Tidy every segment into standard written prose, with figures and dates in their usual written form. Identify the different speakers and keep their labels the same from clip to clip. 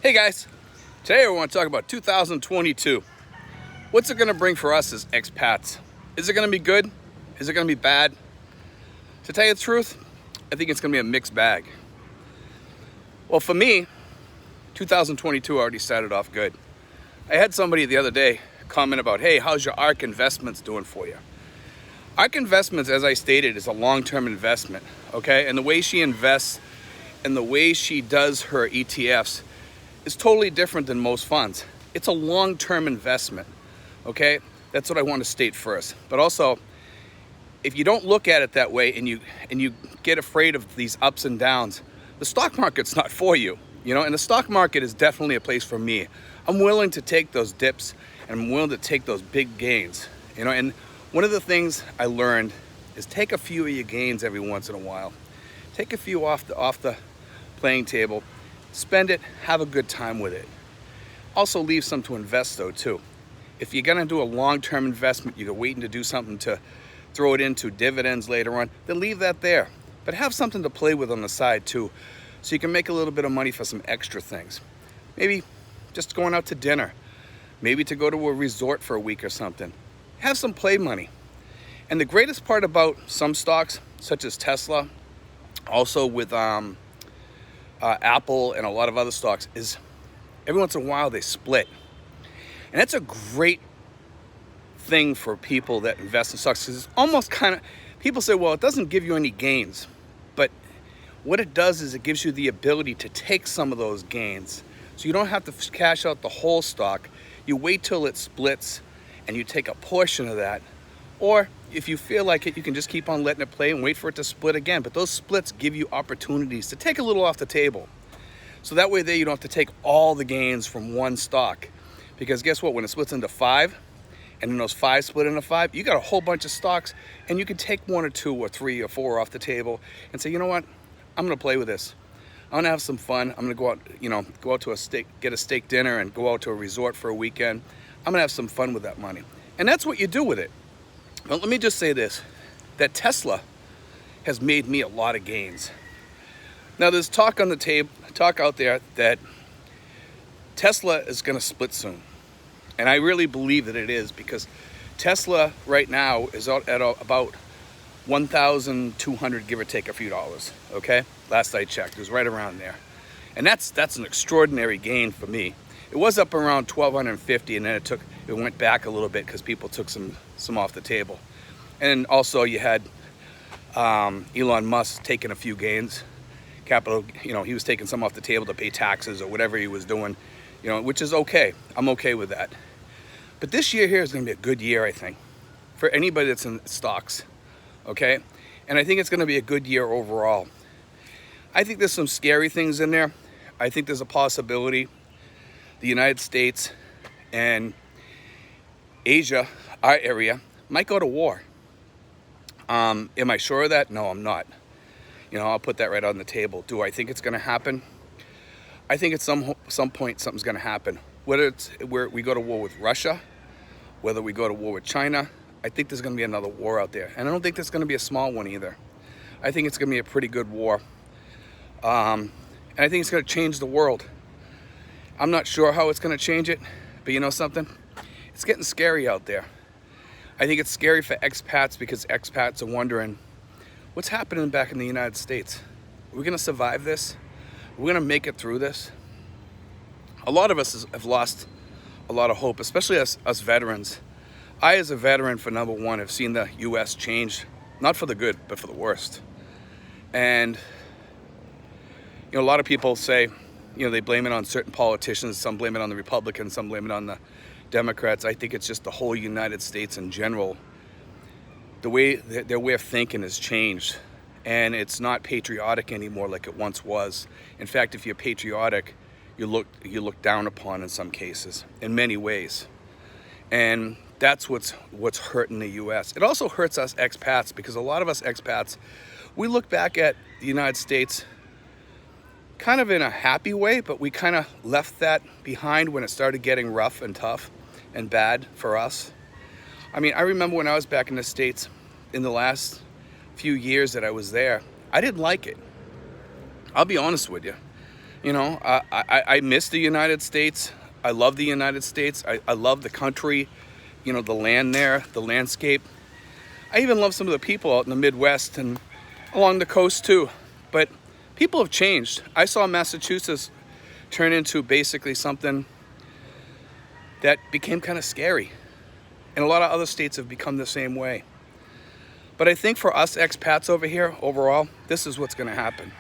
Speaker 1: Hey guys, today we want to talk about 2022. What's it going to bring for us as expats? Is it going to be good? Is it going to be bad? To tell you the truth, I think it's going to be a mixed bag. Well, for me, 2022 already started off good. I had somebody the other day comment about, hey, how's your ARK Investments doing for you? ARK Investments, as I stated, is a long-term investment, okay? And the way she invests and the way she does her ETFs is totally different than most funds. It's a long-term investment, okay? That's what I want to state first. But also, if you don't look at it that way and you get afraid of these ups and downs, the stock market's not for you, and the stock market is definitely a place for me. I'm willing to take those dips and I'm willing to take those big gains, and one of the things I learned is take a few of your gains every once in a while. Take a few off the playing table. Spend it, have a good time with it. Also leave some to invest though too. If you're gonna do a long-term investment, you're waiting to do something to throw it into dividends later on, then leave that there. But have something to play with on the side too, so you can make a little bit of money for some extra things. Maybe just going out to dinner, maybe to go to a resort for a week or something. Have some play money. And the greatest part about some stocks, such as Tesla, also with Apple and a lot of other stocks, is every once in a while they split. And that's a great thing for people that invest in stocks, because it's almost kind of, people say, well, it doesn't give you any gains. But what it does is it gives you the ability to take some of those gains. So you don't have to cash out the whole stock. You wait till it splits and you take a portion of that. Or if you feel like it, you can just keep on letting it play and wait for it to split again. But those splits give you opportunities to take a little off the table. So that way there you don't have to take all the gains from one stock. Because guess what? When it splits into 5, and then those 5 split into 5, you got a whole bunch of stocks, and you can take 1 or 2 or 3 or 4 off the table and say, you know what? I'm gonna play with this. I'm gonna have some fun. I'm gonna go out to get a steak dinner and go out to a resort for a weekend. I'm gonna have some fun with that money. And that's what you do with it. But let me just say this, that Tesla has made me a lot of gains. Now there's talk out there that Tesla is gonna split soon. And I really believe that it is, because Tesla right now is out at about 1,200, give or take a few dollars, okay? Last I checked, it was right around there. And that's an extraordinary gain for me. It was up around 1,250, and then it went back a little bit because people took some off the table. And also you had Elon Musk taking a few gains. Capital, he was taking some off the table to pay taxes or whatever he was doing, which is okay. I'm okay with that. But this year here is going to be a good year, I think, for anybody that's in stocks, okay? And I think it's going to be a good year overall. I think there's some scary things in there. I think there's a possibility the United States and Asia, our area, might go to war. Am I sure of that? No, I'm not. I'll put that right on the table. Do I think it's going to happen? I think at some point something's going to happen. Whether it's where we go to war with Russia, whether we go to war with China, I think there's going to be another war out there. And I don't think there's going to be a small one either. I think it's going to be a pretty good war. And I think it's going to change the world. I'm not sure how it's going to change it, but you know something? It's getting scary out there. I think it's scary for expats, because expats are wondering, what's happening back in the United States? Are we going to survive this? Are we going to make it through this? A lot of us have lost a lot of hope, especially us veterans. I, as a veteran, for number one, have seen the U.S. change, not for the good, but for the worst. And, a lot of people say, they blame it on certain politicians. Some blame it on the Republicans, some blame it on the Democrats. I think it's just the whole United States in general. The way their way of thinking has changed, and it's not patriotic anymore like it once was. In fact, if you're patriotic, you look down upon in some cases, in many ways. And that's what's hurting the U.S. It also hurts us expats, because a lot of us expats, we look back at the United States kind of in a happy way, but we kind of left that behind when it started getting rough and tough and bad for us. I mean, I remember when I was back in the States in the last few years that I was there, I didn't like it. I'll be honest with you. You know, I miss the United States. I love the United States. I love the country, you know, the land there, the landscape. I even love some of the people out in the Midwest and along the coast too. But people have changed. I saw Massachusetts turn into basically something that became kind of scary. And a lot of other states have become the same way. But I think for us expats over here, overall, this is what's going to happen.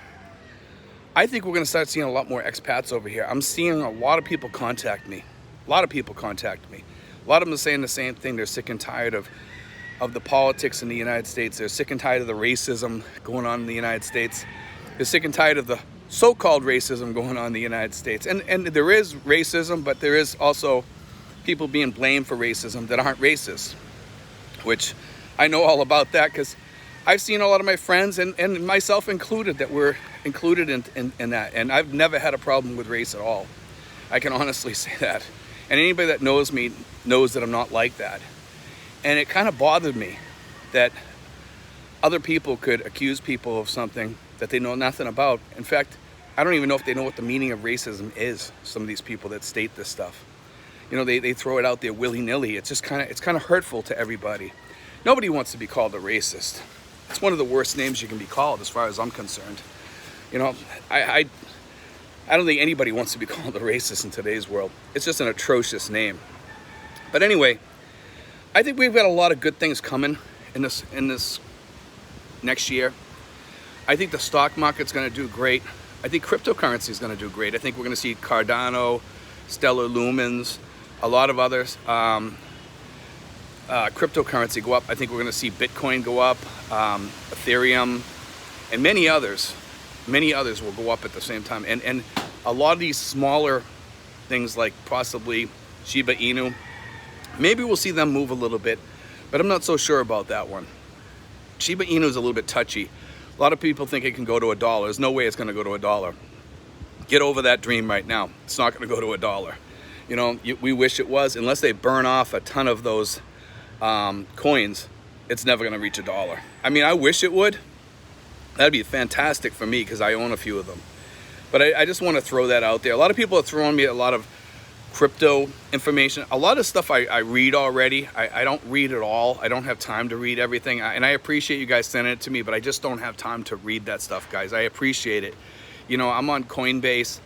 Speaker 1: I think we're going to start seeing a lot more expats over here. I'm seeing a lot of people contact me. A lot of people contact me. A lot of them are saying the same thing. They're sick and tired of the politics in the United States. They're sick and tired of the racism going on in the United States. They're sick and tired of the so-called racism going on in the United States. And there is racism, but there is also people being blamed for racism that aren't racist, which I know all about that because I've seen a lot of my friends and myself included that were included in that. And I've never had a problem with race at all. I can honestly say that. And anybody that knows me knows that I'm not like that. And it kind of bothered me that other people could accuse people of something that they know nothing about. In fact, I don't even know if they know what the meaning of racism is, some of these people that state this stuff. You know, they throw it out there willy-nilly. It's kind of hurtful to everybody. Nobody wants to be called a racist. It's one of the worst names you can be called as far as I'm concerned. You know, I don't think anybody wants to be called a racist in today's world. It's just an atrocious name. But anyway, I think we've got a lot of good things coming in this next year. I think the stock market's going to do great. I think cryptocurrency is going to do great. I think we're going to see Cardano, Stellar Lumens, a lot of others. Cryptocurrency go up. I think we're going to see Bitcoin go up, Ethereum, and many others. Many others will go up at the same time. And a lot of these smaller things like possibly Shiba Inu, maybe we'll see them move a little bit, but I'm not so sure about that one. Shiba Inu is a little bit touchy. A lot of people think it can go to $1. There's no way it's going to go to $1. Get over that dream right now. It's not going to go to $1. You know, we wish it was. Unless they burn off a ton of those coins, it's never going to reach $1. I mean, I wish it would. That'd be fantastic for me because I own a few of them. But I just want to throw that out there. A lot of people are throwing me a lot of crypto information. A lot of stuff I read already. I don't read it all. I don't have time to read everything. And I appreciate you guys sending it to me, but I just don't have time to read that stuff, guys. I appreciate it. You know, I'm on Coinbase.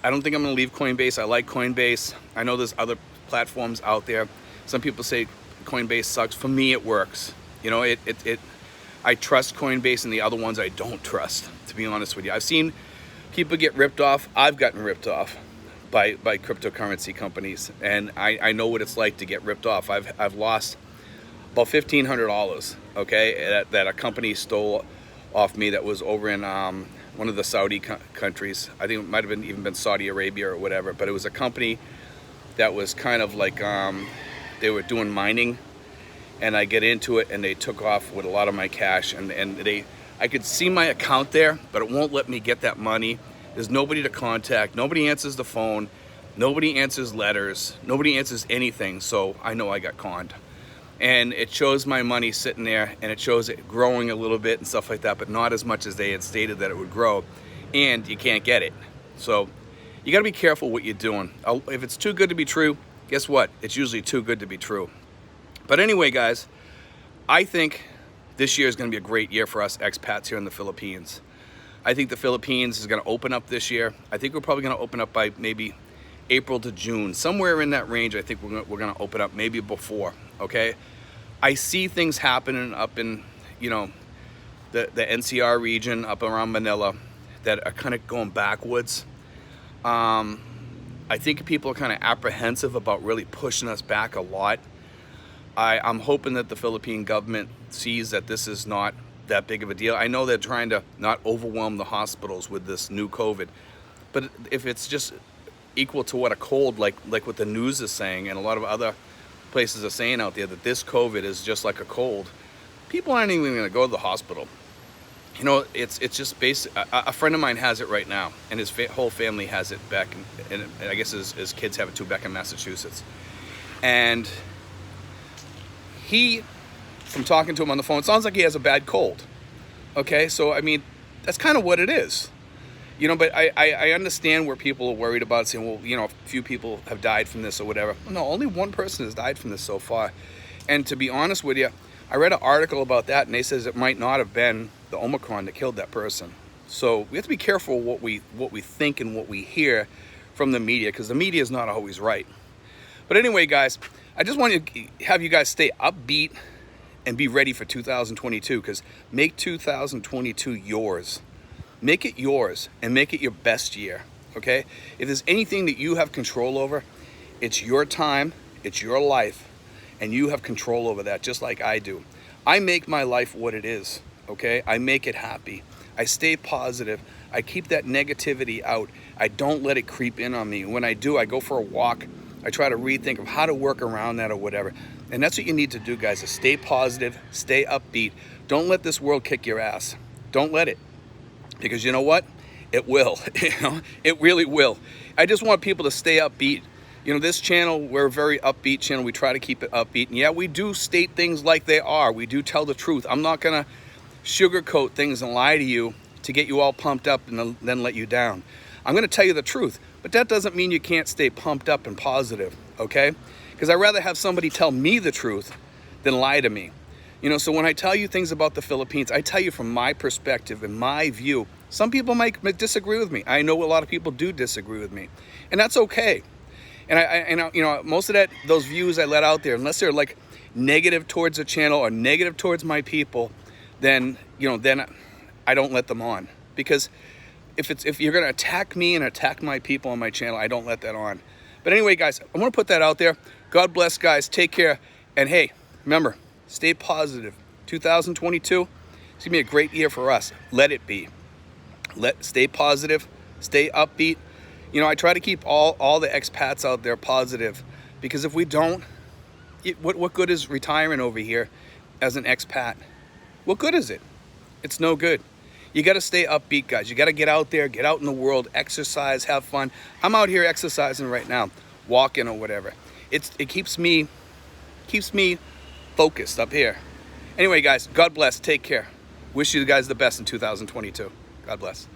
Speaker 1: I don't think I'm going to leave Coinbase. I like Coinbase. I know there's other platforms out there. Some people say Coinbase sucks. For me, it works. You know, I trust Coinbase, and the other ones I don't trust, to be honest with you. I've seen people get ripped off. I've gotten ripped off by cryptocurrency companies, and I know what it's like to get ripped off. I've lost about $1,500, okay, that a company stole off me that was over in one of the Saudi countries. I think it might have even been Saudi Arabia or whatever, but it was a company that was kind of like they were doing mining, and I get into it, and they took off with a lot of my cash, and I could see my account there, but it won't let me get that money. There's nobody to contact. Nobody answers the phone. Nobody answers letters. Nobody answers anything. So I know I got conned. And it shows my money sitting there, and it shows it growing a little bit and stuff like that, but not as much as they had stated that it would grow. And you can't get it. So you got to be careful what you're doing. If it's too good to be true, guess what? It's usually too good to be true. But anyway, guys, I think this year is going to be a great year for us expats here in the Philippines. I think the Philippines is going to open up this year. I think we're probably going to open up by maybe April to June. Somewhere in that range, I think we're going to open up, maybe before, okay? I see things happening up in, you know, the NCR region, up around Manila, that are kind of going backwards. I think people are kind of apprehensive about really pushing us back a lot. I'm hoping that the Philippine government sees that this is not that big of a deal. I know they're trying to not overwhelm the hospitals with this new COVID, but if it's just equal to what a cold, like what the news is saying, and a lot of other places are saying out there, that this COVID is just like a cold, people aren't even going to go to the hospital. You know, it's just basic. A friend of mine has it right now, and his whole family has it back, and I guess his kids have it too back in Massachusetts. And he, from talking to him on the phone, it sounds like he has a bad cold. Okay, so I mean, that's kind of what it is. You know, but I understand where people are worried about saying, well, you know, a few people have died from this or whatever. No, only one person has died from this so far. And to be honest with you, I read an article about that, and they says it might not have been the Omicron that killed that person. So we have to be careful what we think and what we hear from the media, because the media is not always right. But anyway, guys, I just want to have you guys stay upbeat and be ready for 2022, because make 2022 yours. Make it yours and make it your best year, okay? If there's anything that you have control over, it's your time, it's your life, and you have control over that, just like I do. I make my life what it is, okay? I make it happy. I stay positive. I keep that negativity out. I don't let it creep in on me. When I do, I go for a walk. I try to rethink of how to work around that or whatever. And that's what you need to do, guys, is stay positive, stay upbeat. Don't let this world kick your ass. Don't let it. Because you know what? It will. You know, it really will. I just want people to stay upbeat. You know, this channel, we're a very upbeat channel. We try to keep it upbeat. And yeah, we do state things like they are. We do tell the truth. I'm not going to sugarcoat things and lie to you to get you all pumped up and then let you down. I'm going to tell you the truth. But that doesn't mean you can't stay pumped up and positive, okay? Because I'd rather have somebody tell me the truth than lie to me. You know, so when I tell you things about the Philippines, I tell you from my perspective and my view. Some people might disagree with me. I know a lot of people do disagree with me, and that's okay. And you know, most of those views I let out there, unless they're like negative towards the channel or negative towards my people, then I don't let them on. Because if you're gonna attack me and attack my people on my channel, I don't let that on. But anyway, guys, I'm gonna put that out there. God bless, guys. Take care, and hey, remember. Stay positive. 2022, it's gonna be a great year for us. Let it be. Stay positive, stay upbeat. You know, I try to keep all the expats out there positive, because if we don't, what good is retiring over here as an expat? What good is it? It's no good. You got to stay upbeat, guys. You got to get out there, get out in the world, exercise, have fun. I'm out here exercising right now, walking or whatever. It keeps me focused up here. Anyway, guys, God bless. Take care. Wish you guys the best in 2022. God bless.